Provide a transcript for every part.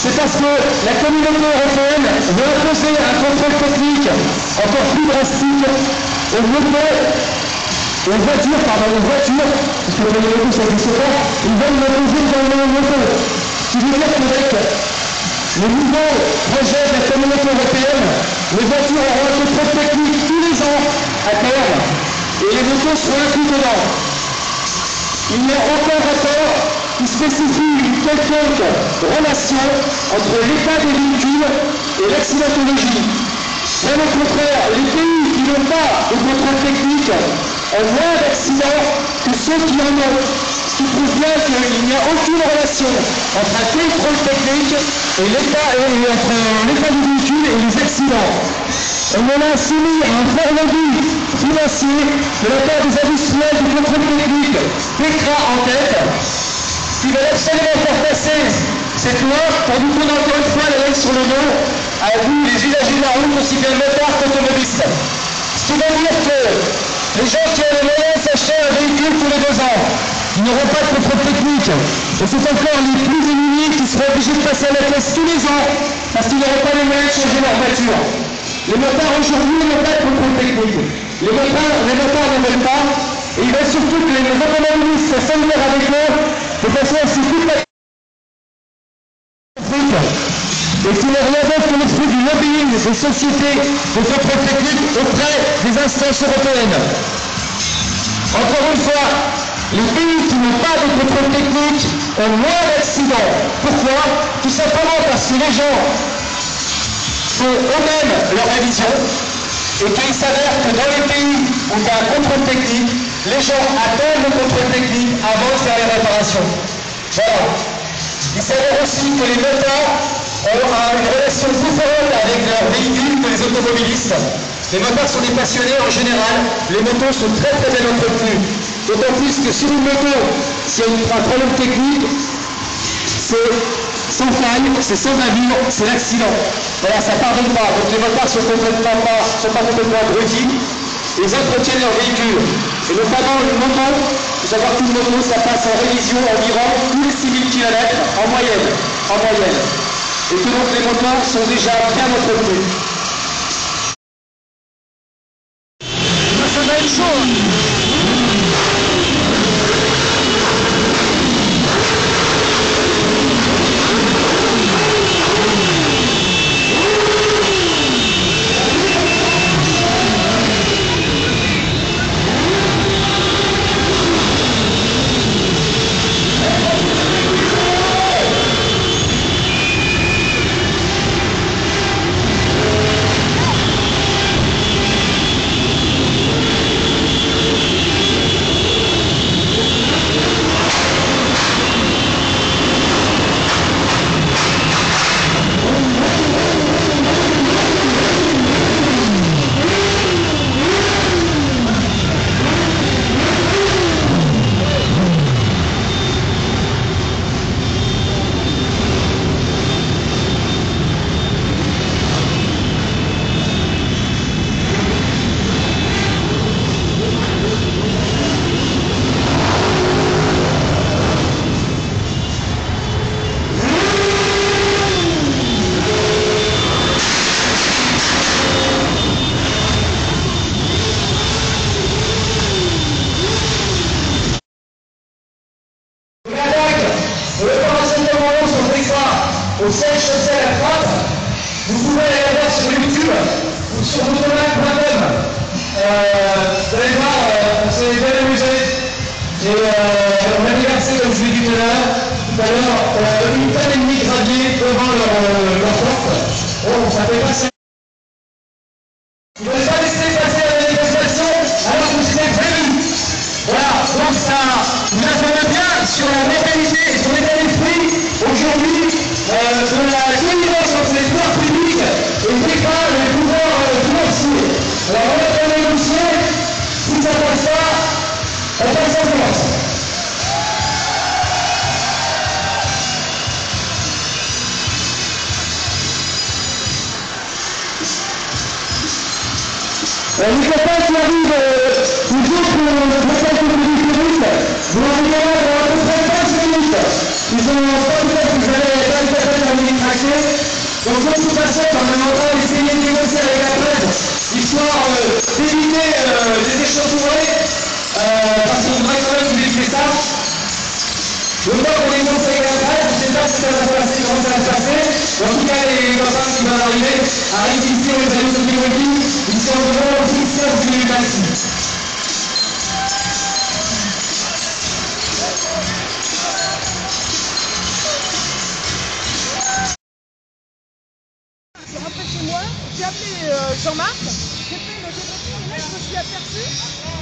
c'est parce que la communauté européenne veut imposer un contrôle technique encore plus drastique aux voitures, parce que les motos ça n'existe pas, ils veulent l'imposer dans les motos. Ce qui veut dire qu'avec le nouveau projet de la communauté européenne, les voitures auront un contrôle technique tous les ans à terme, et les motos seront inclus dedans. Il n'y a aucun rapport qui spécifie une quelconque relation entre l'état des véhicules et l'accidentologie. Bien au contraire, les pays qui n'ont pas de contrôle technique ont moins d'accidents que ceux qui en ont. Ce qui prouve bien qu'il n'y a aucune relation entre un contrôle technique et l'état du véhicule et les accidents. On en a soumis à un fort lobby financier de la part des industriels du contrôle technique, DEKRA en tête, qui veulent absolument faire passer cette loi pour nous prendre encore une fois la loi sur le dos à vous, les usagers de la route, aussi bien motards qu'automobilistes. Ce qui veut dire que les gens qui ont les moyens de s'acheter un véhicule tous les 2 ans, ils n'auront pas de contrôle technique. Et c'est encore les plus démunis qui seront obligés de passer à la caisse tous les ans parce qu'ils n'auront pas les moyens de changer leur voiture. Les motards aujourd'hui n'ont pas de contrôle technique. Les motards ne veulent pas, et ils veulent surtout que les automobilistes soient solidaires avec eux, de façon à ce que toute la et qu'il n'y ait rien d'autre que l'esprit du lobbying des sociétés de contrôle technique auprès des instances européennes. Encore une fois, les pays qui n'ont pas de contrôle technique ont moins d'accidents. Pourquoi? Tout simplement parce que les gens font eux-mêmes leur révision et qu'il s'avère que dans les pays où il y a un contrôle technique, les gens attendent le contrôle technique avant de faire les réparations. Voilà. Il s'avère aussi que les motards ont une relation différente avec leurs véhicules que les automobilistes. Les motards sont des passionnés en général, les motos sont très bien entretenues. D'autant plus que sur une moto, s'il y a un problème technique, c'est sans faille, c'est sans navire, c'est l'accident. Voilà, ça pardonne pas. Donc les motards sont pas complètement abrutis, ils entretiennent leur véhicule. Et notamment une moto, il faut savoir qu'une moto, ça passe en révision environ tous les 6000 km en moyenne. Et que donc les moteurs sont déjà bien entretenus. Ça va être chaud. Au siège social à droite, vous pouvez aller voir sur YouTube ou sur motomac.com. Vous allez voir, on s'est bien amusé. Et on a déversé, comme je vous l'ai dit tout à l'heure, une tonne et demie de gravier devant leur porte. Bon, ça fait passer. Ils ne veulent pas laisser passer la manifestation alors que c'était prévu. Voilà, donc ça vous informe bien sur la mentalité et sur l'état d'esprit aujourd'hui de la connivence entre les pouvoirs publics et les pouvoirs financiers. Alors on va négocier, si ça passe pas, on passe en force. Les copains qui arrivent toujours pour le passage de l'économiste, vous en avez là pour à peu près 15 minutes. Ils ont pas tout à fait, vous allez pas tout à fait dans l'administration. voir si ça va se passer, comment ça va se passer. En tout cas, les copains qui vont arriver arrivent ici, on les a mis sur les wikis. Ils sont vraiment aussi 15 minutes ici. Je suis rentrée chez moi, j'ai appelé Jean-Marc, j'ai fait le débriefing et là je me suis aperçue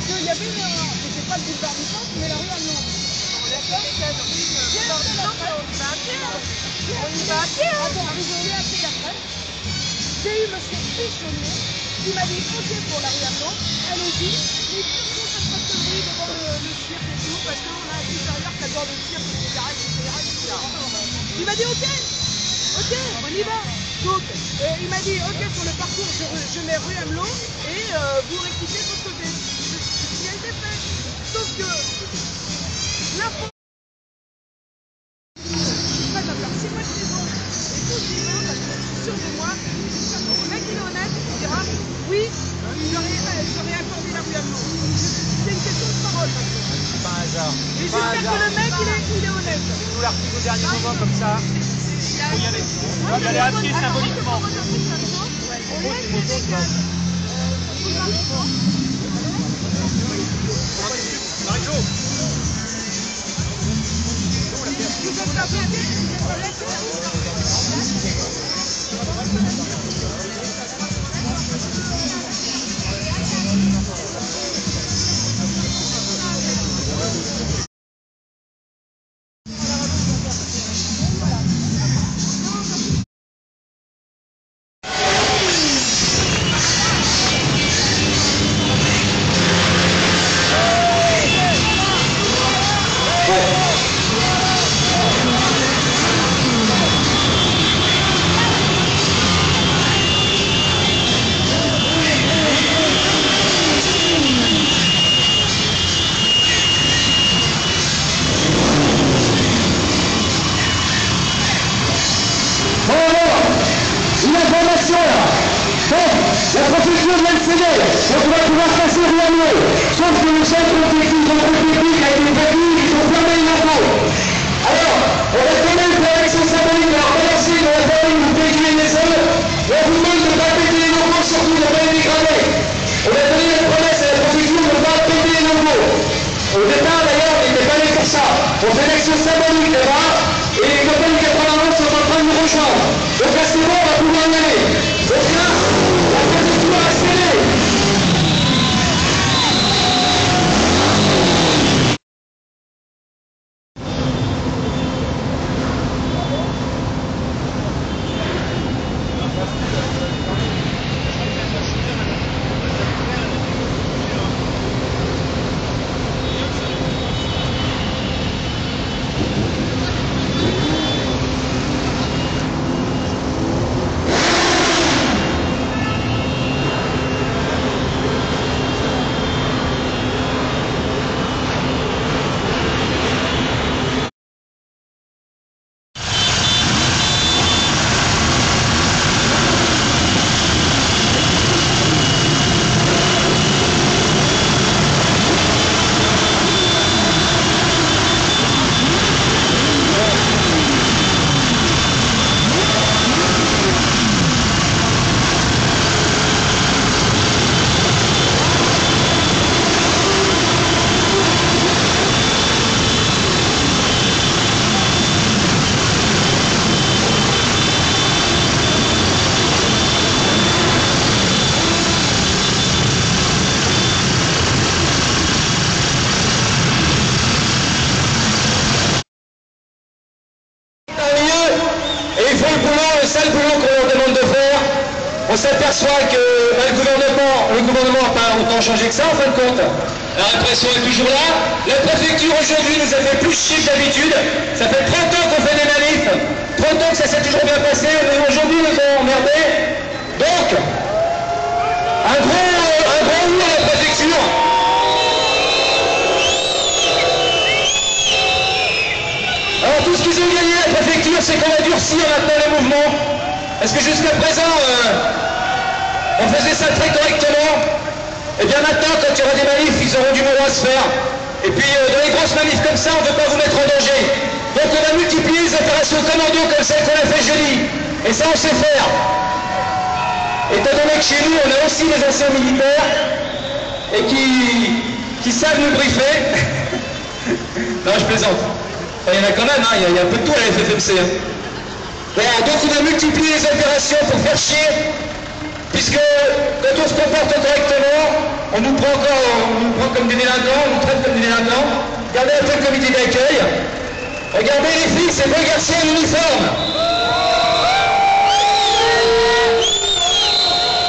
qu'il y avait une erreur. C'était pas le boulevard du centre, mais la rue Amelot. D'accord, on y va à pied. Attends, je vais à pied après. J'ai eu monsieur Pichonnier qui m'a dit ok pour la rue Amelot, allez-y, mais surtout cette factorerie devant le cirque et tout, parce qu'on a un supérieur qui adore le cirque, etc. Il m'a dit ok, on y va. Donc, il m'a dit, ok, sur le parcours, je mets rue Amelot et vous rectifiez votre côté. Ce qui a été fait. Sauf que l'info... Je suis prête à faire 6 mois de prison et tout ce qu'il veut parce que je suis sûre de moi. Le mec, il est honnête, il dira, oui, j'aurais accordé la rue Amelot. C'est une question de parole. C'est pas un hasard. Et j'espère que le mec, il est honnête. Nous l'article au dernier moment comme ça. Faut y aller. On va aller à pied symboliquement. La préfecture vient de céder, donc on va pouvoir passer rue Amelot. Sauf que le centre technique, le contrôle technique a été prévu, ils ont fermé les locaux. Alors, on va quand même pour l'élection symbolique, alors commencer dans la famille, vous véhiculez les zones, et on vous demande de ne pas péter les locaux, surtout de ne pas les dégrader. On a donné la promesse à la préfecture de ne pas péter les locaux. Au départ, d'ailleurs, on n'était pas allé pour ça. On fait l'élection symbolique là-bas, et les copains du 91 sont en train de nous rejoindre. Donc là, c'est bon, on va pouvoir y aller. Donc là, la préfecture a cédé. Le sale boulot qu'on leur demande de faire, on s'aperçoit que le gouvernement n'a pas autant changé que ça en fin de compte. La répression est toujours là. La préfecture aujourd'hui nous a fait plus chier que d'habitude. Ça fait 30 ans qu'on fait des manifs, 30 ans que ça s'est toujours bien passé, mais aujourd'hui ils ont emmerdé. Donc, un gros oui à la préfecture. Alors tout ce qu'ils ont gagné à la préfecture, c'est qu'on va durcir maintenant les mouvements. Parce que jusqu'à présent, on faisait ça très correctement. Et bien maintenant, quand il y aura des manifs, ils auront du mal à se faire. Et puis dans les grosses manifs comme ça, on ne veut pas vous mettre en danger. Donc on va multiplier les opérations commando comme celle qu'on a fait jeudi. Et ça on sait faire. Étant donné que chez nous on a aussi des anciens militaires et qui savent nous briefer. Non, je plaisante. Enfin, il y en a quand même, hein. Il y a un peu de tout à la FFMC. Hein. Voilà, donc on a multiplié les opérations pour faire chier, puisque quand on se comporte correctement, on nous prend comme des délinquants, on nous traite comme des délinquants. Regardez un peu le comité d'accueil. Regardez les filles, ces beaux garçons en uniforme.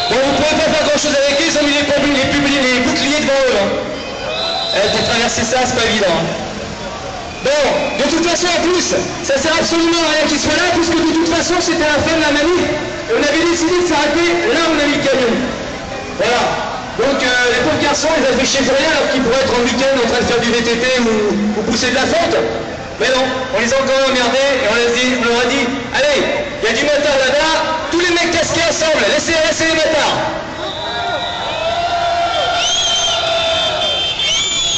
Bon, vous ne pouvez pas faire grand chose avec eux, ils ont mis les boucliers devant eux. Hein. Pour traverser ça, c'est pas évident. Hein. Bon, de toute façon, en plus, ça sert absolument à rien qu'ils soient là, puisque de toute façon, c'était la fin de la manif, et on avait décidé de s'arrêter là où on a mis le camion. Voilà. Donc, les pauvres garçons, ils avaient fait chier pour rien, alors qu'ils pourraient être en week-end en train de faire du VTT ou pousser de la fonte. Mais non, on les a encore emmerdés, et on leur a dit, allez, il y a du motard là-bas, tous les mecs casqués ensemble, laissez les motards.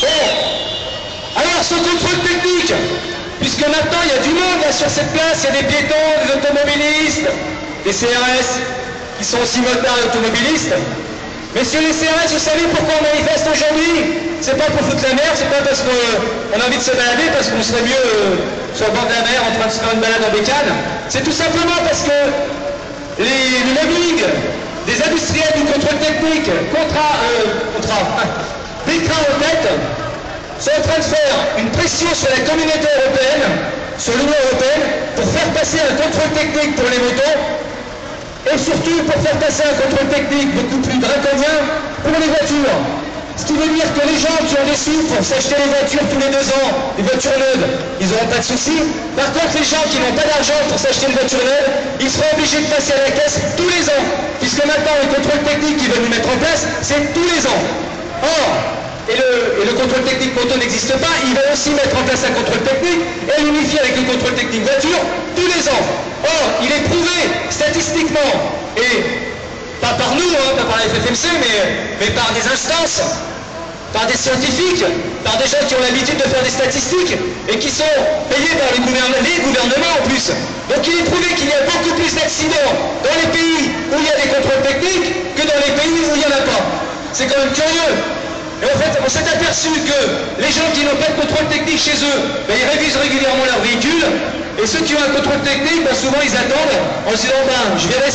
Bon. Alors, ce contrôle technique, puisque maintenant il y a du monde là sur cette place, il y a des piétons, des automobilistes, des CRS qui sont aussi motards et automobilistes. Messieurs les CRS, vous savez pourquoi on manifeste aujourd'hui? C'est pas pour foutre la merde, c'est pas parce qu'on a envie de se balader, parce qu'on serait mieux sur le bord de la mer en train de se faire une balade en bécane. C'est tout simplement parce que le lobbying des industriels du contrôle technique, Décra en tête, sont en train de faire une pression sur la communauté européenne, sur l'Union européenne, pour faire passer un contrôle technique pour les motos, et surtout pour faire passer un contrôle technique beaucoup plus draconien pour les voitures. Ce qui veut dire que les gens qui ont des sous pour s'acheter les voitures tous les 2 ans, des voitures neuves, ils n'auront pas de soucis. Par contre, les gens qui n'ont pas d'argent pour s'acheter une voiture neuve, ils seront obligés de passer à la caisse tous les ans. Puisque maintenant, le contrôle technique qu'ils veulent nous mettre en place, c'est tous les ans. Or, et le contrôle technique moto n'existe pas, ils veulent aussi mettre en place un contrôle technique et l'unifier avec le contrôle technique voiture tous les ans. Or, il est prouvé statistiquement, et pas par nous, hein, pas par la FFMC, mais par des instances, par des scientifiques, par des gens qui ont l'habitude de faire des statistiques et qui sont payés par les gouvernements en plus. Donc il est prouvé qu'il y a beaucoup plus d'accidents dans les pays où il y a des contrôles techniques que dans les pays où il n'y en a pas. C'est quand même curieux. Et en fait, on s'est aperçu que les gens qui n'ont pas de contrôle technique chez eux, ben, ils révisent régulièrement leur véhicule, et ceux qui ont un contrôle technique, ben, souvent ils attendent en se disant, ben, je vais rester